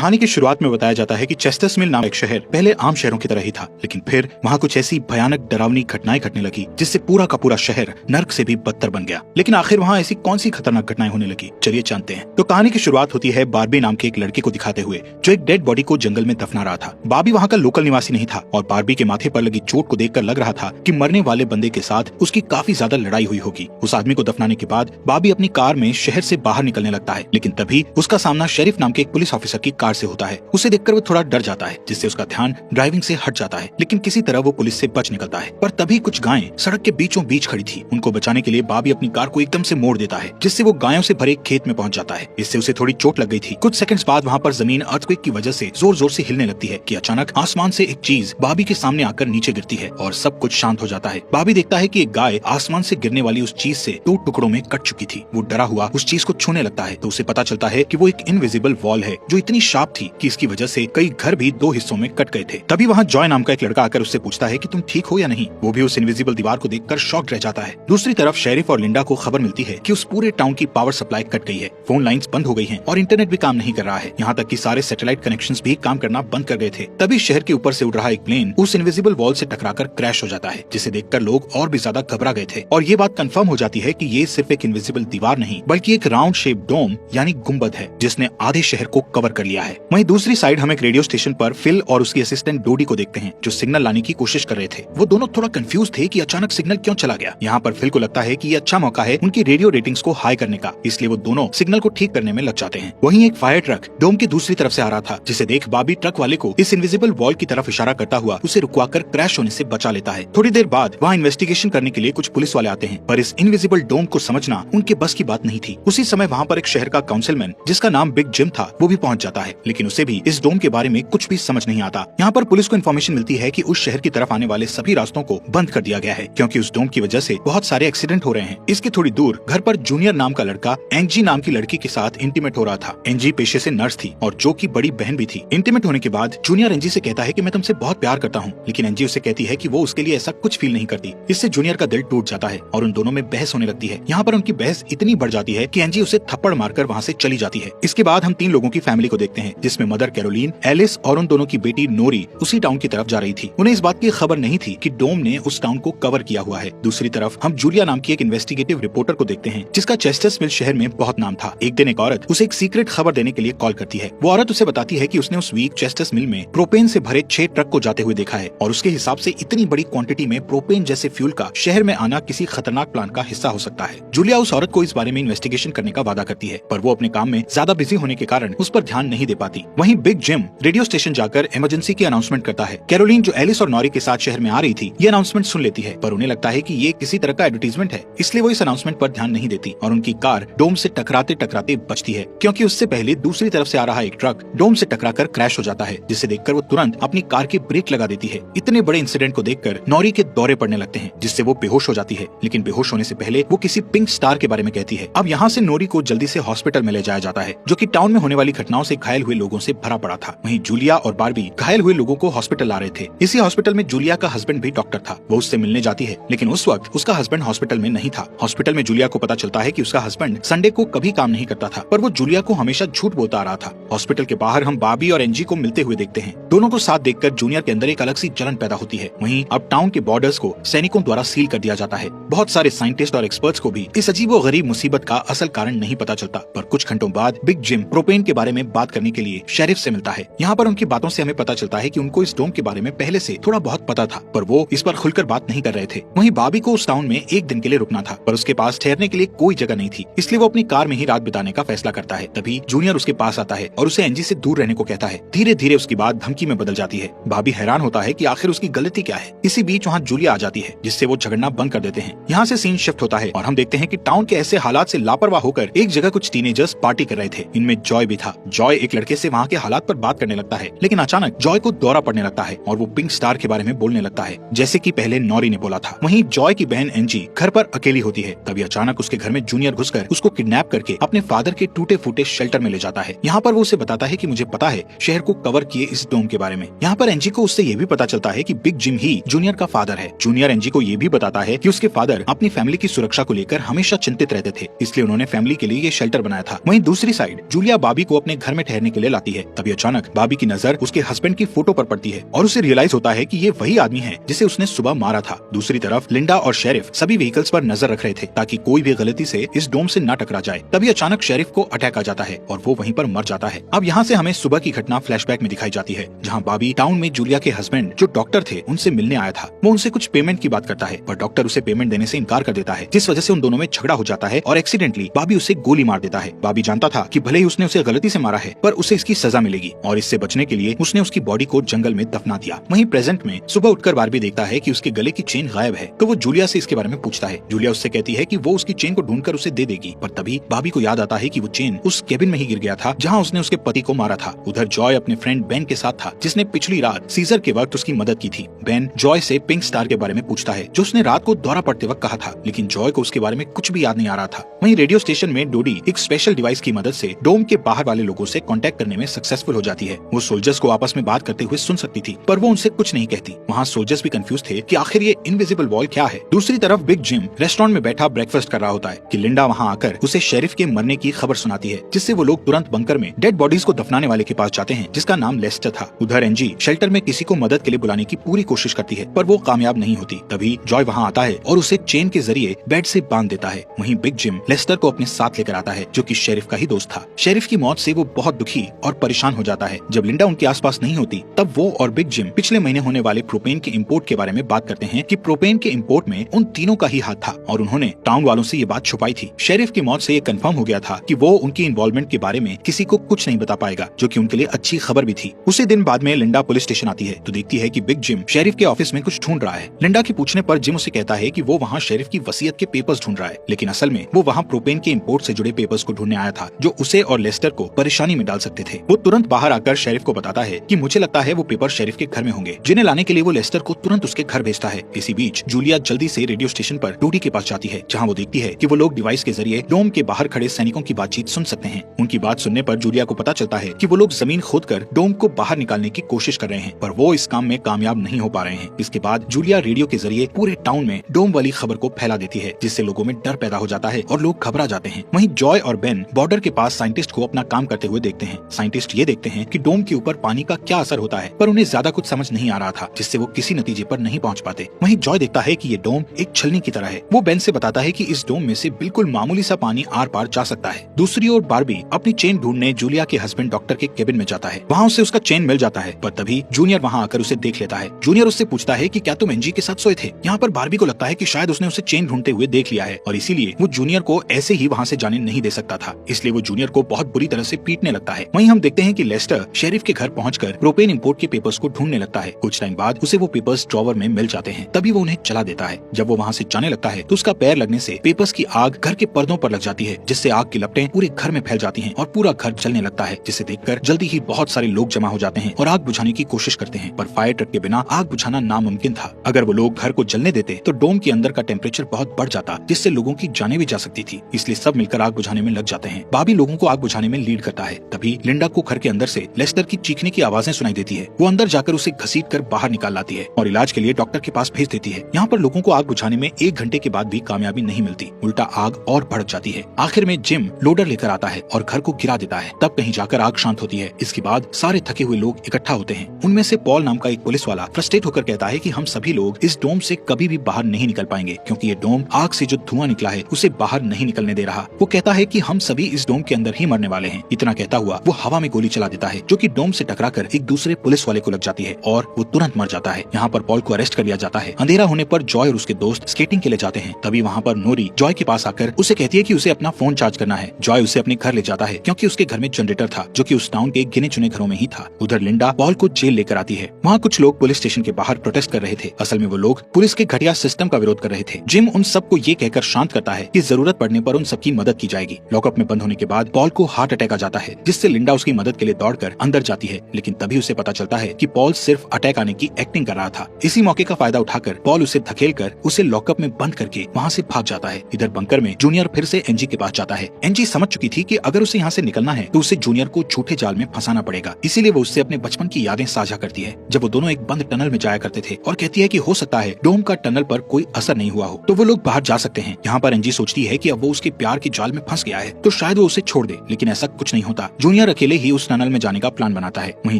कहानी की शुरुआत में बताया जाता है कि चेस्टर्समिल नाम एक शहर पहले आम शहरों की तरह ही था, लेकिन फिर वहाँ कुछ ऐसी भयानक डरावनी घटनाएं घटने लगी जिससे पूरा का पूरा शहर नर्क से भी बदतर बन गया। लेकिन आखिर वहाँ ऐसी कौन सी खतरनाक घटनाएं होने लगी, चलिए जानते हैं। तो कहानी की शुरुआत होती है बार्बी नाम के एक लड़के को दिखाते हुए जो एक डेड बॉडी को जंगल में दफना रहा था। बार्बी वहाँ का लोकल निवासी नहीं था और बार्बी के माथे पर लगी चोट को देखकर लग रहा था कि मरने वाले बंदे के साथ उसकी काफी ज्यादा लड़ाई हुई होगी। उस आदमी को दफनाने के बाद बार्बी अपनी कार में शहर से बाहर निकलने लगता है, लेकिन तभी उसका सामना शेरिफ नाम के एक पुलिस ऑफिसर की कार से होता है। उसे देखकर वो थोड़ा डर जाता है, जिससे उसका ध्यान ड्राइविंग से हट जाता है, लेकिन किसी तरह वो पुलिस से बच निकलता है। पर तभी कुछ गायें सड़क के बीचों बीच खड़ी थी। उनको बचाने के लिए बार्बी अपनी कार को एकदम से मोड़ देता है, जिससे वो गायों से भरे खेत में पहुंच जाता है। इससे उसे थोड़ी चोट लग गई थी। कुछ सेकंड्स बाद वहाँ पर जमीन अर्थक्वेक की वजह से जोर जोर से हिलने लगती है कि अचानक आसमान से एक चीज बार्बी के सामने आकर नीचे गिरती है और सब कुछ शांत हो जाता है। बार्बी देखता है कि एक गाय आसमान से गिरने वाली उस चीज से 2 टुकड़ों में कट चुकी थी। वो डरा हुआ उस चीज को छूने लगता है तो उसे पता चलता है कि वो एक इनविजिबल वॉल है जो इतनी शार्प थी कि इसकी वजह से कई घर भी 2 हिस्सों में कट गए थे। तभी वहाँ जॉय नाम का एक लड़का आकर उससे पूछता है कि तुम ठीक हो या नहीं। वो भी उस इनविजिबल दीवार को देखकर शॉक्ड रह जाता है। दूसरी तरफ शेरिफ और लिंडा को खबर मिलती है कि उस पूरे टाउन की पावर सप्लाई कट गई है, फोन लाइंस बंद हो गई हैं और इंटरनेट भी काम नहीं कर रहा है। यहाँ तक कि सारे सैटेलाइट कनेक्शंस भी काम करना बंद कर गए थे। तभी शहर के ऊपर से उड़ रहा एक प्लेन उस इनविजिबल वॉल से टकराकर क्रैश हो जाता है, जिसे देखकर लोग और भी ज्यादा घबरा गए थे। और ये बात कंफर्म हो जाती है कि ये सिर्फ एक इनविजिबल दीवार नहीं बल्कि एक राउंड शेप डोम यानी गुंबद है जिसने आधे शहर को कवर कर लिया है। वहीं दूसरी साइड हम एक रेडियो स्टेशन पर फिल और उसकी असिस्टेंट डोडी को देखते हैं जो सिग्नल लाने की कोशिश कर रहे थे। वो दोनों थोड़ा कंफ्यूज थे कि अचानक सिग्नल क्यों चला गया। यहाँ पर फिल को लगता है कि ये अच्छा मौका है उनकी रेडियो रेटिंग्स को हाई करने का, इसलिए वो दोनों सिग्नल को ठीक करने में लग जाते हैं। वहीं एक फायर ट्रक डोम की दूसरी तरफ से आ रहा था, जिसे देख बार्बी ट्रक वाले को इस इनविजिबल वॉल की तरफ इशारा करता हुआ उसे रुकवाकर क्रैश होने से बचा लेता है। थोड़ी देर बाद वहाँ इन्वेस्टिगेशन करने के लिए कुछ पुलिस वाले आते हैं, पर इस इनविजिबल डोम को समझना उनके बस की बात नहीं थी। उसी समय वहाँ पर एक शहर का काउंसिलमैन जिसका नाम बिग जिम था वो भी पहुँच जाता है, लेकिन उसे भी इस डोम के बारे में कुछ भी समझ नहीं आता। यहाँ पर पुलिस को इन्फॉर्मेशन मिलती है कि उस शहर की तरफ आने वाले सभी रास्तों को बंद कर दिया गया है क्योंकि उस डोम की वजह से बहुत सारे एक्सीडेंट हो रहे हैं। इसके थोड़ी दूर घर पर जूनियर नाम का लड़का एंजी नाम की लड़की के साथ इंटीमेट हो रहा था। एंजी पेशे से नर्स थी और जो की बड़ी बहन भी थी। इंटीमेट होने के बाद जूनियर एंजी से कहता है कि मैं तुमसे बहुत प्यार करता हूँ, लेकिन एंजी उसे कहती है कि वो उसके लिए ऐसा कुछ फील नहीं करती। इससे जूनियर का दिल टूट जाता है और उन दोनों में बहस होने लगती है। यहाँ पर उनकी बहस इतनी बढ़ जाती है कि एंजी उसे थप्पड़ मारकर वहाँ से चली जाती है। इसके बाद हम 3 लोगों की फैमिली को देखते हैं, जिसमें मदर कैरोलीन, एलिस और उन दोनों की बेटी नोरी उसी टाउन की तरफ जा रही थी। उन्हें इस बात की खबर नहीं थी कि डोम ने उस टाउन को कवर किया हुआ है। दूसरी तरफ हम जूलिया नाम की एक इन्वेस्टिगेटिव रिपोर्टर को देखते हैं जिसका चेस्टर्समिल शहर में बहुत नाम था। एक दिन एक औरत उसे एक सीक्रेट खबर देने के लिए कॉल करती है। वो औरत उसे बताती है कि उसने उस वीक चेस्टर्समिल में प्रोपेन से भरे 6 ट्रक को जाते हुए देखा है और उसके हिसाब से इतनी बड़ी क्वांटिटी में प्रोपेन जैसे फ्यूल का शहर में आना किसी खतरनाक प्लान का हिस्सा हो सकता है। जूलिया उस औरत को इस बारे में इन्वेस्टिगेशन करने का वादा करती है, पर वो अपने काम में ज्यादा बिजी होने के कारण उस पर ध्यान नहीं दे पाती। वहीं बिग जिम रेडियो स्टेशन जाकर इमरजेंसी की अनाउंसमेंट करता है। कैरोलीन जो एलिस और नॉरी के साथ शहर में आ रही थी ये अनाउंसमेंट सुन लेती है, पर उन्हें लगता है कि ये किसी तरह का एडवर्टीजमेंट है, इसलिए वो इस अनाउंसमेंट पर ध्यान नहीं देती और उनकी कार डोम से टकराते टकराते बचती है, क्योंकि उससे पहले दूसरी तरफ से आ रहा एक ट्रक डोम से टकराकर क्रैश हो जाता है, जिसे देखकर वो तुरंत अपनी कार की ब्रेक लगा देती है। इतने बड़े इंसिडेंट को देखकर नॉरी के दौरे पड़ने लगते हैं, जिससे वो बेहोश हो जाती है, लेकिन बेहोश होने से पहले वो किसी पिंक स्टार के बारे में कहती है। अब यहाँ से नॉरी को जल्दी से हॉस्पिटल में ले जाया जाता है, जो कि टाउन में होने वाली घटनाओं से घायल हुए लोगों से भरा पड़ा था। वहीं जूलिया और बार्बी घायल हुए लोगों को हॉस्पिटल ला रहे थे। इसी हॉस्पिटल में जूलिया का हस्बैंड भी डॉक्टर था। वो उससे मिलने जाती है, लेकिन उस वक्त उसका हस्बैंड हॉस्पिटल में नहीं था। हॉस्पिटल में जूलिया को पता चलता है कि उसका हस्बैंड संडे को कभी काम नहीं करता था, पर वो जूलिया को हमेशा झूठ बोलता आ रहा था। हॉस्पिटल के बाहर हम बार्बी और एंजी को मिलते हुए देखते हैं। दोनों को साथ देखकर जूनियर के अंदर एक अलग सी जलन पैदा होती है। वहीं अब टाउन के बॉर्डर्स को सैनिकों द्वारा सील कर दिया जाता है। बहुत सारे साइंटिस्ट और एक्सपर्ट्स को भी इस अजीबो गरीब मुसीबत का असल कारण नहीं पता चलता, पर कुछ घंटों बाद बिग जिम प्रोपेन के बारे में बात करने के लिए शेरिफ से मिलता है। यहाँ पर उनकी बातों से हमें पता चलता है कि उनको इस डोम के बारे में पहले से थोड़ा बहुत पता था, पर वो इस पर खुलकर बात नहीं कर रहे थे। वहीं बार्बी को उस टाउन में एक दिन के लिए रुकना था, पर उसके पास ठहरने के लिए कोई जगह नहीं थी, इसलिए वो अपनी कार में ही रात बिताने का फैसला करता है। तभी जूनियर उसके पास आता है और उसे एंजी से दूर रहने को कहता है। धीरे धीरे उसकी बात धमकी में बदल जाती है। बार्बी हैरान होता है कि आखिर उसकी गलती क्या है। इसी बीच वहाँ जूलिया आ जाती है, जिससे वो झगड़ना बंद कर देते हैं। यहाँ से सीन शिफ्ट होता है और हम देखते हैं कि टाउन के ऐसे हालात से लापरवाह होकर एक जगह कुछ टीनेजर्स पार्टी कर रहे थे। इनमें जॉय भी था। जॉय एक लड़के से वहाँ के हालात पर बात करने लगता है, लेकिन अचानक जॉय को दौरा पड़ने लगता है और वो पिंक स्टार के बारे में बोलने लगता है, जैसे कि पहले नॉरी ने बोला था। वहीं जॉय की बहन एंजी घर पर अकेली होती है। तभी अचानक उसके घर में जूनियर घुसकर उसको किडनैप करके अपने फादर के टूटे फूटे शेल्टर में ले जाता है। यहाँ पर वो उसे बताता है कि मुझे पता है शहर को कवर किए इस डोम के बारे में। यहाँ पर एंजी को उससे ये भी पता चलता है कि बिग जिम ही जूनियर का फादर है। जूनियर एंजी को ये भी बताता है कि उसके फादर अपनी फैमिली की सुरक्षा को लेकर हमेशा चिंतित रहते थे, इसलिए उन्होंने फैमिली के लिए ये शेल्टर बनाया था। वहीं दूसरी साइड जूलिया बार्बी को अपने घर में ठहरने के लिए लाती है। तभी अचानक बाबी की नजर उसके हस्बैंड की फोटो पर पड़ती है और उसे रियलाइज होता है कि ये वही आदमी है जिसे उसने सुबह मारा था। दूसरी तरफ लिंडा और शेरिफ सभी व्हीकल्स पर नजर रख रहे थे ताकि कोई भी गलती से इस डोम से न टकरा जाए। तभी अचानक शेरिफ को अटैक आ जाता है और वो वहीं पर मर जाता है। अब यहाँ से हमें सुबह की घटना फ्लैशबैक में दिखाई जाती है, जहाँ बाबी टाउन में जूलिया के हस्बैंड जो डॉक्टर थे उनसे मिलने आया था। वो उनसे कुछ पेमेंट की बात करता है पर डॉक्टर उसे पेमेंट देने से इनकार कर देता है, जिस वजह से उन दोनों में झगड़ा हो जाता है और एक्सीडेंटली बाबी उसे गोली मार देता है। बाबी जानता था कि भले ही उसने उसे गलती से मारा है पर उसे इसकी सजा मिलेगी और इससे बचने के लिए उसने उसकी बॉडी को जंगल में दफना दिया। वहीं प्रेजेंट में सुबह उठकर बारबी देखता है कि उसके गले की चेन गायब है, तो वो जूलिया से इसके बारे में पूछता है। जूलिया उससे कहती है कि वो उसकी चेन को ढूंढकर उसे दे देगी, पर तभी बाबी को याद आता है कि वो चेन उस केबिन में ही गिर गया था जहाँ उसने उसके पति को मारा था। उधर जॉय अपने फ्रेंड बेन के साथ था जिसने पिछली रात सीजर के वक्त उसकी मदद की थी। बेन जॉय से पिंक स्टार के बारे में पूछता है जो उसने रात को दौरा पड़ते वक्त कहा था, लेकिन जॉय को उसके बारे में कुछ भी याद नहीं आ रहा था। वहीं रेडियो स्टेशन में डोडी एक स्पेशल डिवाइस की मदद से डोम के बाहर वाले लोगों से कांटेक्ट करने में सक्सेसफुल हो जाती है। वो सोल्जर्स को आपस में बात करते हुए सुन सकती थी पर वो उनसे कुछ नहीं कहती। वहाँ सोल्जर्स भी कंफ्यूज थे कि आखिर ये इनविजिबल वॉल क्या है। दूसरी तरफ बिग जिम रेस्टोरेंट में बैठा ब्रेकफास्ट कर रहा होता है कि लिंडा वहाँ आकर उसे शेरिफ के मरने की खबर सुनाती है, जिससे वो लोग तुरंत बंकर में डेड बॉडीज को दफनाने वाले के पास जाते हैं जिसका नाम लेस्टर था। उधर एंजी शेल्टर में किसी को मदद के लिए बुलाने की पूरी कोशिश करती है पर वो कामयाब नहीं होती। तभी जॉय वहाँ आता है और उसे चेन के जरिए बेड से बांध देता है। वहीं बिग जिम लेस्टर को अपने साथ लेकर आता है जो कि शेरिफ का ही दोस्त था। शेरिफ की मौत से वो बहुत दुखी और परेशान हो जाता है। जब लिंडा उनके आसपास नहीं होती तब वो और बिग जिम पिछले महीने होने वाले प्रोपेन के इंपोर्ट के बारे में बात करते हैं कि प्रोपेन के इंपोर्ट में उन तीनों का ही हाथ था और उन्होंने टाउन वालों से ये बात छुपाई थी। शेरिफ की मौत से ये कंफर्म हो गया था कि वो उनकी इन्वॉल्वमेंट के बारे में किसी को कुछ नहीं बता पाएगा, जो कि उनके लिए अच्छी खबर भी थी। उसी दिन बाद में लिंडा पुलिस स्टेशन आती है तो देखती है कि बिग जिम शेरिफ के ऑफिस में कुछ ढूंढ रहा है। लिंडा के पूछने पर जिम उसे कहता है कि वो वहाँ शेरिफ की वसीयत के पेपर्स ढूंढ रहा है, लेकिन असल में वो वहाँ प्रोपेन के इंपोर्ट से जुड़े पेपर्स को ढूंढने आया था जो उसे और लेस्टर को परेशानी में डाल सकते थे। वो तुरंत बाहर आकर शेरिफ को बताता है कि मुझे लगता है वो पेपर शेरिफ के घर में होंगे, जिन्हें लाने के लिए वो लेस्टर को तुरंत उसके घर भेजता है। इसी बीच जूलिया जल्दी से रेडियो स्टेशन पर डोडी के पास जाती है, जहाँ वो देखती है कि वो लोग डिवाइस के जरिए डोम के बाहर खड़े सैनिकों की बातचीत सुन सकते हैं। उनकी बात सुनने पर जूलिया को पता चलता है कि वो लोग जमीन खोदकर डोम को बाहर निकालने की कोशिश कर रहे हैं, पर वो इस काम में कामयाब नहीं हो पा रहे हैं। इसके बाद जूलिया रेडियो के जरिए पूरे टाउन में डोम वाली खबर को फैला देती है, जिससे लोगों में डर पैदा हो जाता है और लोग घबरा जाते हैं। वहीं जॉय और बेन बॉर्डर के पास साइंटिस्ट को अपना काम करते हुए देखते हैं। साइंटिस्ट ये देखते हैं कि डोम के ऊपर पानी का क्या असर होता है, पर उन्हें ज्यादा कुछ समझ नहीं आ रहा था, जिससे वो किसी नतीजे पर नहीं पहुंच पाते। वहीं जॉय देखता है कि ये डोम एक छलनी की तरह है। वो बेन से बताता है कि इस डोम में से बिल्कुल मामूली सा पानी आर पार जा सकता है। दूसरी ओर बारबी अपनी चेन ढूंढने जूलिया के हस्बैंड डॉक्टर के केबिन में जाता है। वहाँ उसे उसका चेन मिल जाता है, पर तभी जूनियर वहाँ आकर उसे देख लेता है। जूनियर उससे पूछता है कि क्या तुम एनजी के साथ सोए थे। यहाँ पर बारबी को लगता है कि शायद उसने उसे चेन ढूंढते हुए देख लिया है और इसीलिए वो जूनियर को ऐसे ही वहाँ से जाने नहीं दे सकता था, इसलिए वो जूनियर को बहुत बुरी तरह से पीटने लगता है। वहीं हम देखते हैं कि लेस्टर शेरिफ के घर पहुंचकर प्रोपेन इंपोर्ट के पेपर्स को ढूंढने लगता है। कुछ टाइम बाद उसे वो पेपर्स ड्रॉवर में मिल जाते हैं, तभी वो उन्हें जला देता है। जब वो वहाँ से जाने लगता है तो उसका पैर लगने से पेपर्स की आग घर के पर्दों पर लग जाती है, जिससे आग की लपटें पूरे घर में फैल जाती हैं और पूरा घर जलने लगता है, जिसे देखकर जल्दी ही बहुत सारे लोग जमा हो जाते हैं और आग बुझाने की कोशिश करते हैं, पर फायर ट्रक के बिना आग बुझाना नामुमकिन था। अगर वो लोग घर को जलने देते तो डोम के अंदर का टेम्परेचर बहुत बढ़ जाता, जिससे लोगों की जाने भी जा सकती थी, इसलिए सब मिलकर आग बुझाने में लग जाते हैं। बाबी लोगों को आग बुझाने में लीड करता है। तभी लिंडा को घर के अंदर से लेस्टर की चीखने की आवाजें सुनाई देती है। वो अंदर जाकर उसे घसीट कर बाहर निकाल लाती है और इलाज के लिए डॉक्टर के पास भेज देती है। यहाँ पर लोगों को आग बुझाने में 1 घंटे के बाद भी कामयाबी नहीं मिलती, उल्टा आग और बढ़ जाती है। आखिर में जिम लोडर लेकर आता है और घर को गिरा देता है। तब कहीं जाकर आग शांत होती है। इसके बाद सारे थके हुए लोग इकट्ठा होते हैं। उनमें से पॉल नाम का एक पुलिस वाला फ्रस्ट्रेट होकर कहता है कि हम सभी लोग इस डोम से कभी भी बाहर नहीं निकल पाएंगे, क्योंकि ये डोम आग से जो धुआं निकला है उसे बाहर नहीं निकलने दे रहा। वो कहता है कि हम सभी इस डोम के अंदर ही मरने वाले हैं। इतना कहता हुआ वो हवा में गोली चला देता है, जो कि डोम से टकराकर एक दूसरे पुलिस वाले को लग जाती है और वो तुरंत मर जाता है। यहाँ पर पॉल को अरेस्ट कर लिया जाता है। अंधेरा होने पर जॉय और उसके दोस्त स्केटिंग के लिए जाते हैं। तभी वहाँ पर नोरी जॉय के पास आकर उसे कहती है कि उसे अपना फोन चार्ज करना है। जॉय उसे अपने घर ले जाता है, क्योंकि उसके घर में जनरेटर था, जो कि उस टाउन के गिने चुने घरों में ही था। उधर लिंडा पॉल को जेल लेकर आती है। वहाँ कुछ लोग पुलिस स्टेशन के बाहर प्रोटेस्ट कर रहे थे। असल में वो लोग पुलिस के घटिया सिस्टम का विरोध कर रहे थे। जिम उन सबको ये कहकर शांत करता है कि जरूरत पड़ने पर उन सबकी मदद की जाएगी। लॉकअप में बंद होने के बाद पॉल को हार्ट अटैक आ जाता है, जिससे लिंडा उसकी मदद के लिए दौड़कर अंदर जाती है, लेकिन तभी उसे पता चलता है कि पॉल सिर्फ अटैक आने की एक्टिंग कर रहा था। इसी मौके का फायदा उठाकर पॉल उसे धकेलकर उसे लॉकअप में बंद करके वहाँ से भाग जाता है। इधर बंकर में जूनियर फिर से एनजी के पास जाता है। एनजी समझ चुकी थी कि अगर उसे यहाँ से निकलना है तो उसे जूनियर को झूठे जाल में फंसाना पड़ेगा, इसीलिए वो उससे अपने बचपन की यादें साझा करती है, जब वो दोनों एक बंद टनल में जाया करते थे, और कहती है कि हो सकता है डोम का टनल पर कोई असर नहीं हुआ हो तो वो लोग बाहर जा सकते हैं। यहाँ पर एनजी सोचती है कि अब वो उसके प्यार के जाल में फंस गया है तो शायद वो उसे छोड़ दे, लेकिन ऐसा कुछ नहीं होता। जूनियर जूनियर अकेले ही उस टनल में जाने का प्लान बनाता है। वहीं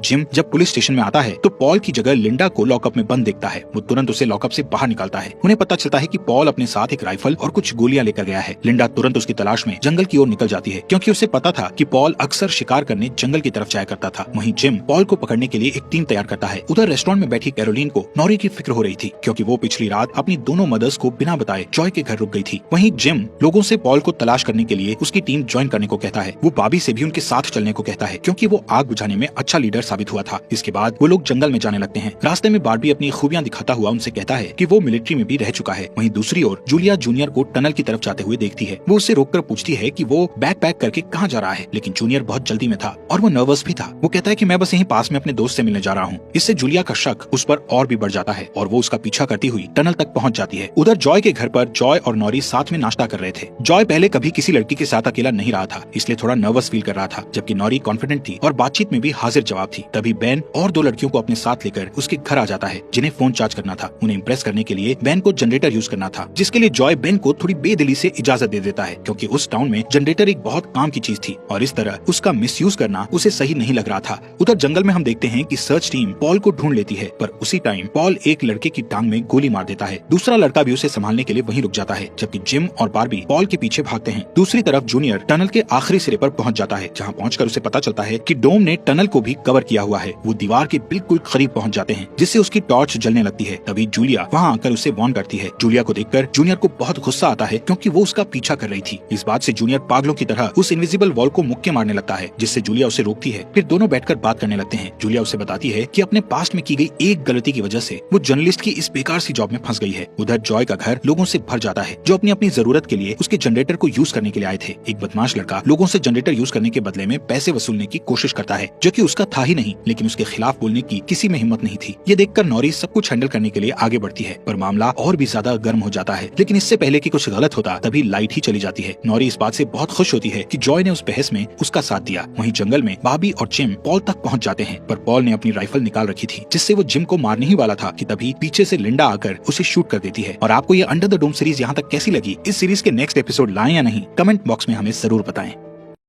जिम जब पुलिस स्टेशन में आता है तो पॉल की जगह लिंडा को लॉकअप में बंद देखता है। वो तुरंत उसे लॉकअप से बाहर निकालता है। उन्हें पता चलता है कि पॉल अपने साथ एक राइफल और कुछ गोलियां लेकर गया है। लिंडा तुरंत उसकी तलाश में जंगल की ओर निकल जाती है, क्योंकि उसे पता था कि पॉल अक्सर शिकार करने जंगल की तरफ जाया करता था। वहीं जिम पॉल को पकड़ने के लिए एक टीम तैयार करता है। उधर रेस्टोरेंट में बैठी कैरोलीन को नॉरी की फिक्र हो रही थी, क्योंकि वो पिछली रात अपनी दोनों मदर्स को बिना बताए जॉय के घर रुक गई थी। वहीं जिम लोगों से पॉल को तलाश करने के लिए उसकी टीम ज्वाइन करने को कहता है। वो बाबी से भी उनके साथ चलने को कहता है, क्योंकि वो आग बुझाने में अच्छा लीडर साबित हुआ था। इसके बाद वो लोग जंगल में जाने लगते हैं। रास्ते में बार्बी अपनी खूबियां दिखाता हुआ उनसे कहता है कि वो मिलिट्री में भी रह चुका है। वहीं दूसरी ओर जूलिया जूनियर को टनल की तरफ जाते हुए देखती है। वो उससे रोककर पूछती है कि वो बैग पैक करके कहाँ जा रहा है, लेकिन जूनियर बहुत जल्दी में था और वो नर्वस भी था। वो कहता है कि मैं बस यहीं पास में अपने दोस्त से मिलने जा रहा हूँ। इससे जूलिया का शक उस पर और भी बढ़ जाता है और वो उसका पीछा करती हुई टनल तक पहुँच जाती है। उधर जॉय के घर पर जॉय और नॉरी साथ में नाश्ता कर रहे थे। जॉय पहले कभी किसी लड़की के साथ अकेला नहीं रहा था, इसलिए थोड़ा नर्वस फील कर रहा था, जबकि नॉरी कॉन्फिडेंट थी और बातचीत में भी हाजिर जवाब थी। तभी बेन और दो लड़कियों को अपने साथ लेकर उसके घर आ जाता है, जिन्हें फोन चार्ज करना था। उन्हें इम्प्रेस करने के लिए बेन को जनरेटर यूज करना था, जिसके लिए जॉय बेन को थोड़ी बेदिली से इजाजत दे देता है, क्योंकि उस टाउन में जनरेटर एक बहुत काम की चीज थी और इस तरह उसका मिसयूज करना उसे सही नहीं लग रहा था। उधर जंगल में हम देखते हैं कि सर्च टीम पॉल को ढूंढ लेती है, पर उसी टाइम पॉल एक लड़के की टांग में गोली मार देता है। दूसरा लड़का भी उसे संभालने के लिए वहीं रुक जाता है, जबकि जिम और बार्बी पॉल के पीछे भागते हैं। दूसरी तरफ जूनियर टनल के आखिरी सिरे पर पहुंच जाता है, जहां पहुंचकर उसे पता चलता है कि डोम ने टनल को भी कवर किया हुआ है। वो दीवार के बिल्कुल करीब पहुंच जाते हैं, जिससे उसकी टॉर्च जलने लगती है। तभी जूलिया वहां आकर उसे वार्न करती है। जूलिया को देखकर जूनियर को बहुत गुस्सा आता है, क्योंकि वो उसका पीछा कर रही थी। इस बात से जूनियर पागलों की तरह उस इनविजिबल वॉल को मुक्के मारने लगता है, जिससे जूलिया उसे रोकती है। फिर दोनों बैठकर बात करने लगते हैं। जूलिया उसे बताती है कि अपने पास्ट में की गई एक गलती की वजह से वो जर्नलिस्ट की इस बेकार सी जॉब में फंस गई है। उधर जॉय का घर लोगों से भर जाता है, जो अपनी अपनी जरूरत के लिए उसके जनरेटर को यूज करने के लिए आए थे। एक बदमाश लड़का लोगों से जनरेटर यूज करने के बदले में पैसे वसूलने की कोशिश करता है, जो कि उसका था ही नहीं, लेकिन उसके खिलाफ बोलने की किसी में हिम्मत नहीं थी। ये देखकर नॉरी सब कुछ हैंडल करने के लिए आगे बढ़ती है, पर मामला और भी ज्यादा गर्म हो जाता है। लेकिन इससे पहले कि कुछ गलत होता तभी लाइट ही चली जाती है। नॉरी इस बात से बहुत खुश होती है कि जॉय ने उस बहस में उसका साथ दिया। वहीं जंगल में बाबी और जिम पॉल तक पहुंच जाते हैं, पर पॉल ने अपनी राइफल निकाल रखी थी, जिससे वो जिम को मारने ही वाला था कि तभी पीछे से लिंडा आकर उसे शूट कर देती है। और आपको ये अंडर द डोम सीरीज यहाँ तक कैसी लगी? इस सीरीज के नेक्स्ट एपिसोड लाएं या नहीं, कमेंट बॉक्स में हमें जरूर बताएं।